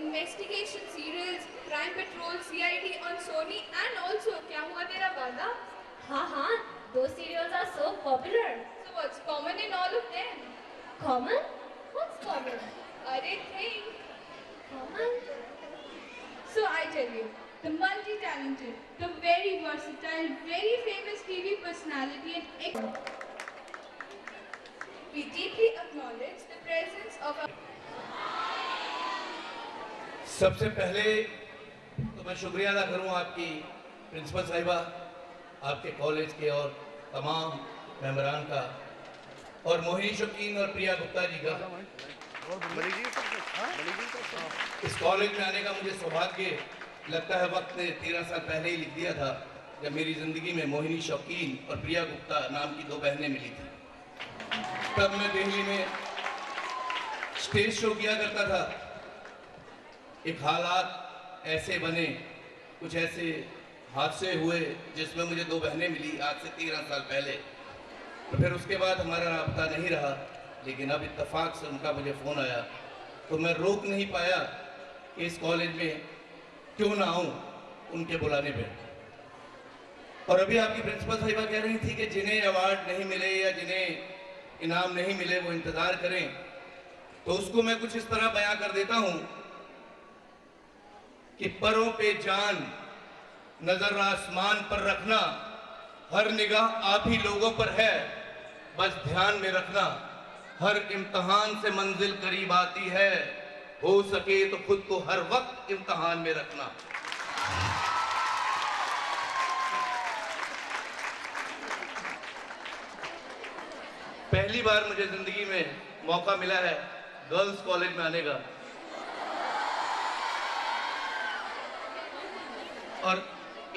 investigation serials, Crime Patrol, CID on Sony, and also क्या हुआ तेरा वादा? हाँ, those serials are so popular. So what's common in all of them? Common? What's common? Arey think. Common? So I tell you, the multi-talented, the very versatile, very famous TV personality and we deeply acknowledge the presence of a सबसे पहले तो मैं शुक्रिया अदा करूं आपकी principal साहिबा, आपके कॉलेज के और तमाम मेंबरान का, और मोहिनी शौकीन और प्रिया गुप्ता जी का। इस कॉलेज में आने का मुझे सौभाग्य लगता है वक्त ने 13 साल पहले ही लिख दिया था, जब मेरी ज़िंदगी में मोहिनी शौकीन और प्रिया गुप्ता नाम की दो बहनें मिली थी। तब मैं दिल्ली में स्टेज शो किया करता था। एक हालात ऐसे बने, कुछ ऐसे हादसे हुए जिसमें मुझे दो बहनें मिली आज से 13 साल पहले। तो फिर उसके बाद हमारा राब्ता नहीं रहा, लेकिन अब इत्तेफाक से उनका मुझे फ़ोन आया तो मैं रोक नहीं पाया कि इस कॉलेज में क्यों ना आऊँ उनके बुलाने पे। और अभी आपकी प्रिंसिपल साहिबा कह रही थी कि जिन्हें अवार्ड नहीं मिले या जिन्हें इनाम नहीं मिले वो इंतज़ार करें, तो उसको मैं कुछ इस तरह बयां कर देता हूँ कि परों पे जान, नजर आसमान पर रखना, हर निगाह आप ही लोगों पर है, बस ध्यान में रखना, हर इम्तिहान से मंजिल करीब आती है, हो सके तो खुद को हर वक्त इम्तिहान में रखना। पहली बार मुझे जिंदगी में मौका मिला है गर्ल्स कॉलेज में आने का, और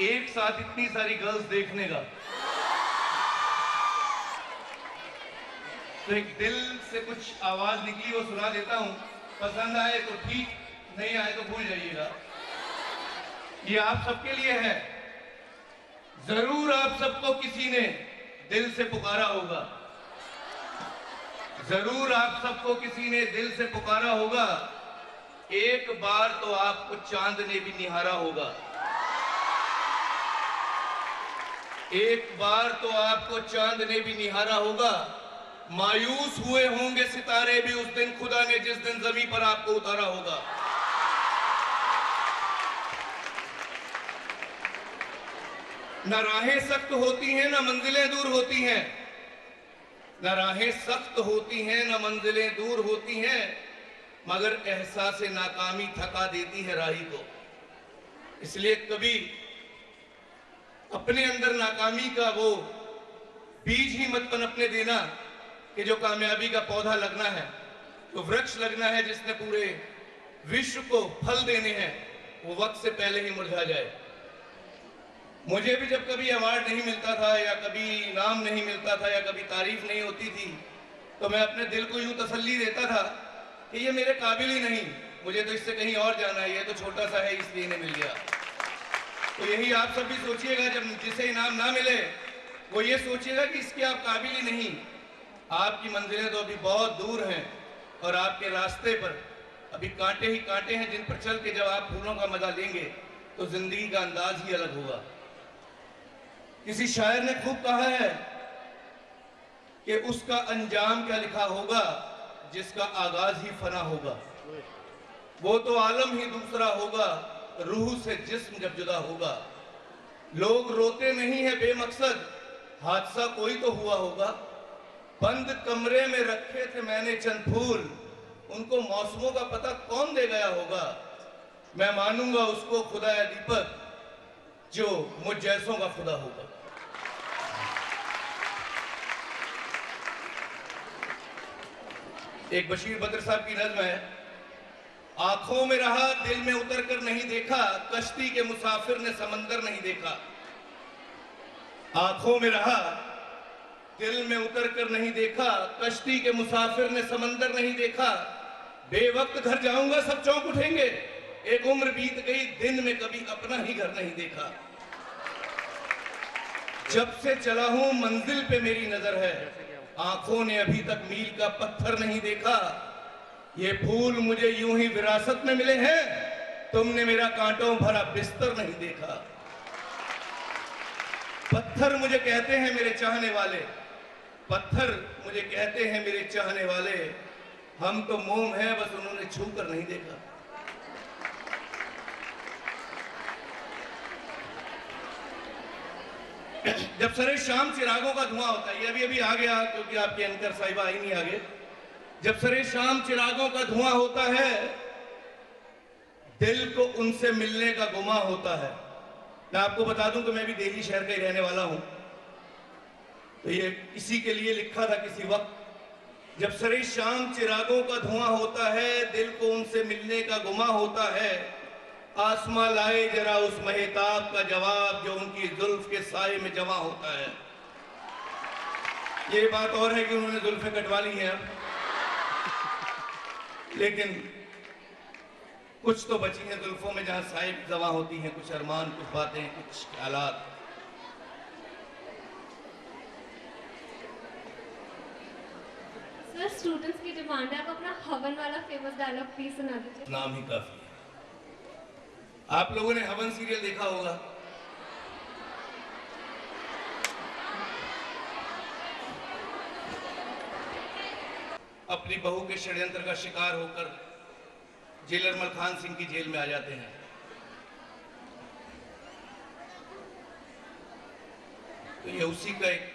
एक साथ इतनी सारी गर्ल्स देखने का। तो एक दिल से कुछ आवाज निकली वो सुना देता हूं, पसंद आए तो ठीक, नहीं आए तो भूल जाइएगा। ये आप सबके लिए है। जरूर आप सबको किसी ने दिल से पुकारा होगा, जरूर आप सबको किसी ने दिल से पुकारा होगा। एक बार तो आपको चांद ने भी निहारा होगा, एक बार तो आपको चांद ने भी निहारा होगा। मायूस हुए होंगे सितारे भी उस दिन खुदा ने जिस दिन जमीन पर आपको उतारा होगा। न राहें सख्त होती हैं न मंजिलें दूर होती हैं, न राहें सख्त होती हैं न मंजिलें दूर होती हैं, मगर एहसास नाकामी थका देती है राही को। इसलिए कभी अपने अंदर नाकामी का वो बीज ही मत पनपने देना कि जो कामयाबी का पौधा लगना है, तो वृक्ष लगना है जिसने पूरे विश्व को फल देने हैं, वो वक्त से पहले ही मुरझा जाए। मुझे भी जब कभी अवार्ड नहीं मिलता था या कभी इनाम नहीं मिलता था या कभी तारीफ नहीं होती थी, तो मैं अपने दिल को यूं तसल्ली देता था कि ये मेरे काबिल ही नहीं, मुझे तो इससे कहीं और जाना है, ये तो छोटा सा है इसलिए नहीं मिल गया। तो यही आप सब भी सोचिएगा, जब जिसे इनाम ना मिले वो ये सोचिएगा कि इसके आप काबिल ही नहीं। आपकी मंजिलें तो अभी बहुत दूर हैं और आपके रास्ते पर अभी कांटे ही कांटे हैं, जिन पर चल के जब आप फूलों का मजा लेंगे तो जिंदगी का अंदाज ही अलग होगा। किसी शायर ने खूब कहा है कि उसका अंजाम क्या लिखा होगा जिसका आगाज ही फना होगा, वो तो आलम ही दूसरा होगा, रूह से जिस्म जब जुदा होगा। लोग रोते नहीं है बेमकसद, हादसा कोई तो हुआ होगा। बंद कमरे में रखे थे मैंने चंद फूल, उनको मौसमों का पता कौन दे गया होगा। मैं मानूंगा उसको खुदा या दीपक जो मुझ जैसों का खुदा होगा। एक बशीर बद्र साहब की नज़्म है, आंखों में रहा दिल में उतर कर नहीं देखा, कश्ती के मुसाफिर ने समंदर नहीं देखा। आंखों में रहा दिल में उतर कर नहीं देखा, कश्ती के मुसाफिर ने समंदर नहीं देखा। बेवक्त घर जाऊंगा सब चौंक उठेंगे, एक उम्र बीत गई दिन में कभी अपना ही घर नहीं देखा। जब से चला हूं मंजिल पे मेरी नजर है, आंखों ने अभी तक मील का पत्थर नहीं देखा। ये फूल मुझे यूं ही विरासत में मिले हैं, तुमने मेरा कांटों भरा बिस्तर नहीं देखा। पत्थर मुझे कहते हैं मेरे चाहने वाले, पत्थर मुझे कहते हैं मेरे चाहने वाले, हम तो मोम हैं बस उन्होंने छू कर नहीं देखा। जब सरे शाम चिरागों का धुआं होता है, ये अभी अभी आ गया क्योंकि आपके एंकर साहिबा आई नहीं आगे। जब सरे शाम चिरागों का धुआं होता है, दिल को उनसे मिलने का गुमा होता है। मैं आपको बता दूं कि मैं भी दिल्ली शहर का ही रहने वाला हूं, तो ये इसी के लिए लिखा था किसी वक्त। जब सरे शाम चिरागों का धुआं होता है, दिल को उनसे मिलने का गुमा होता है, आसमां लाए जरा उस महताब का जवाब जो उनकी जुल्फ के साए में जमा होता है। ये बात और है कि उन्होंने जुल्फें कटवा ली हैं, लेकिन कुछ तो बची हैं जुल्फों में जहां साए जमा होती हैं, कुछ अरमान, कुछ बातें, कुछ ख्यालात। सर, स्टूडेंट्स की डिमांड है, आप अपना हवन वाला फेमस डायलॉग प्लीज सुना दीजिए। नाम ही काफी है। आप लोगों ने हवन सीरियल देखा होगा। अपनी बहू के षड्यंत्र का शिकार होकर जेलर मलखान सिंह की जेल में आ जाते हैं। तो ये उसी का एक,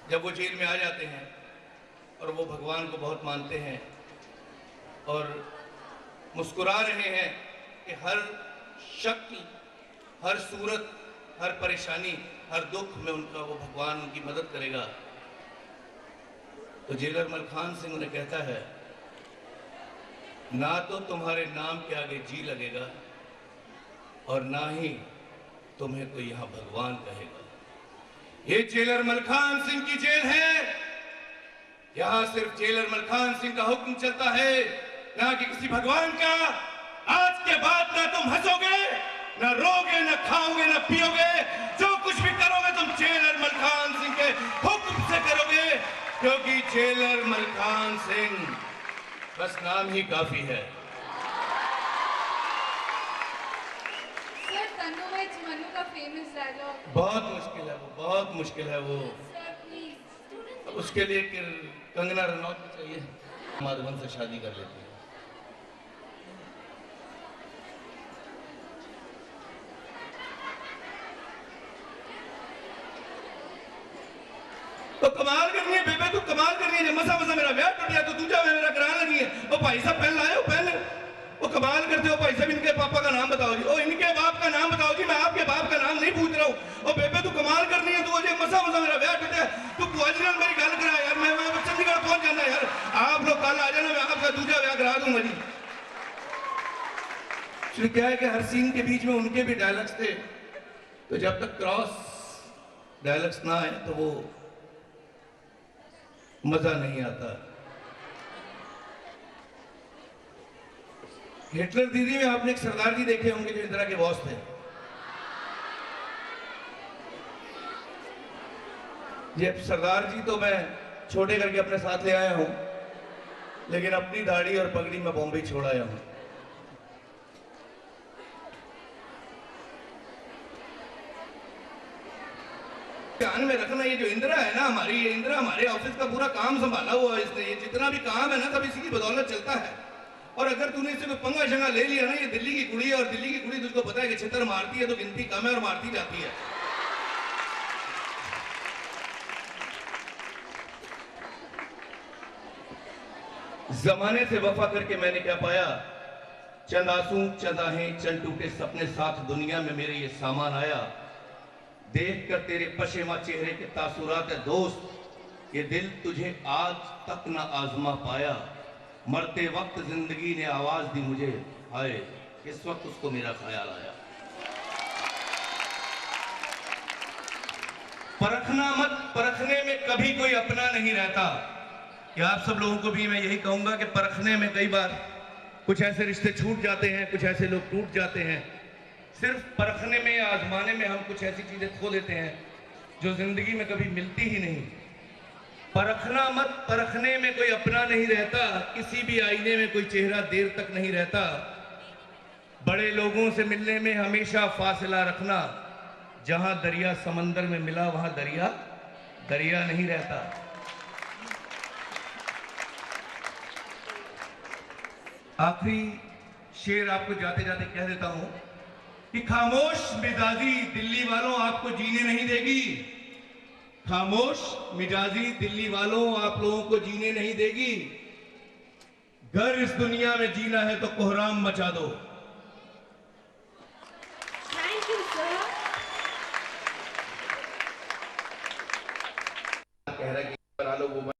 जब वो जेल में आ जाते हैं और वो भगवान को बहुत मानते हैं और मुस्कुरा रहे हैं कि हर शक्ल, हर सूरत, हर परेशानी, हर दुख में उनका वो भगवान उनकी मदद करेगा, तो जेलर मलखान सिंह उन्हें कहता है, ना तो तुम्हारे नाम के आगे जी लगेगा और ना ही तुम्हें कोई यहां भगवान कहेगा। ये जेलर मलखान सिंह की जेल है, यहां सिर्फ जेलर मलखान सिंह का हुक्म चलता है, ना कि किसी भगवान का। आज के बाद ना तुम हंसोगे, ना रोगे, ना खाओगे, ना पियोगे, जो कुछ भी करोगे तुम जेलर मलखान सिंह के हुक्म से करोगे, क्योंकि जेलर मलखान सिंह बस नाम ही काफी है। सर, तन्नू में मनु का फेमस डायलॉग बहुत मुश्किल है वो, बहुत मुश्किल है वो। Sir please. उसके लिए कंगना रनौत चाहिए, माधवन से शादी कर लेती है। तो कमाल करनी है बेबे, तू कमाल करनी है। मसा मसा मेरा ब्याह टूट गया तो दूजा मेरा कराने लगी है। वो भाई साहब पहन लाए हो, पहन। वो कमाल करते हो भाई साहब। इनके पापा का नाम बताओ जी। ओ इनके बाप का नाम बताओ जी। मैं आपके बाप का नाम नहीं पूछ रहा हूँ। ओ बेबे तू कमाल करनी है। तू अजय मसा मसा मेरा ब्याह टूट गया, तू बुआजी नाल मेरी गल करा यार। मैं चंडीगढ़ पहुंच जाना यार। आप लोग कल आ जाना, मैं आपका दूजा ब्याह करा दूंगा जी। इसलिए क्या है कि हर सीन के बीच में उनके भी डायलॉग्स थे, तो जब तक क्रॉस डायलॉग्स ना आए तो वो मजा नहीं आता। हिटलर दीदी में आपने एक सरदार जी देखे होंगे जो इंदिरा के बॉस थे। ये सरदार जी तो मैं छोटे करके अपने साथ ले आया हूं, लेकिन अपनी दाढ़ी और पगड़ी में बॉम्बे छोड़ आया हूं। ध्यान में रखना, ये जो इंदिरा है ना हमारी, ये इंदिरा हमारे ऑफिस का पूरा काम संभाला हुआ है इसने। ये जितना भी काम है ना सब इसी की बदौलत चलता है। और अगर तूने इससे कोई पंगा शंगा ले लिया ना, ये दिल्ली की कुड़ी है और दिल्ली की कुड़ी तुझको पता है कि छितर मारती है तो गिनती कम है और मारती जाती है। जमाने से वफा करके मैंने क्या पाया, चंद आंसू चंद आहें चंद टूटे सपने साथ दुनिया में मेरे ये सामान आया। देख कर तेरे पशेमा चेहरे के तासुरात है दोस्त, ये दिल तुझे आज तक न आजमा पाया। मरते वक्त जिंदगी ने आवाज दी मुझे, हाय इस वक्त उसको मेरा ख्याल आया। परखना मत, परखने में कभी कोई अपना नहीं रहता। कि आप सब लोगों को भी मैं यही कहूंगा कि परखने में कई बार कुछ ऐसे रिश्ते छूट जाते हैं, कुछ ऐसे लोग टूट जाते हैं। सिर्फ परखने में या आजमाने में हम कुछ ऐसी चीजें खो देते हैं जो जिंदगी में कभी मिलती ही नहीं। परखना मत, परखने में कोई अपना नहीं रहता, किसी भी आईने में कोई चेहरा देर तक नहीं रहता। बड़े लोगों से मिलने में हमेशा फासला रखना, जहां दरिया समंदर में मिला वहां दरिया दरिया नहीं रहता। आखिरी शेर आपको जाते जाते कह देता हूं कि खामोश मिजाजी दिल्ली वालों आपको जीने नहीं देगी। खामोश मिजाजी दिल्ली वालों आप लोगों को जीने नहीं देगी। घर इस दुनिया में जीना है तो कोहराम मचा दो। Thank you, sir. कह रहा है कि बना लो वो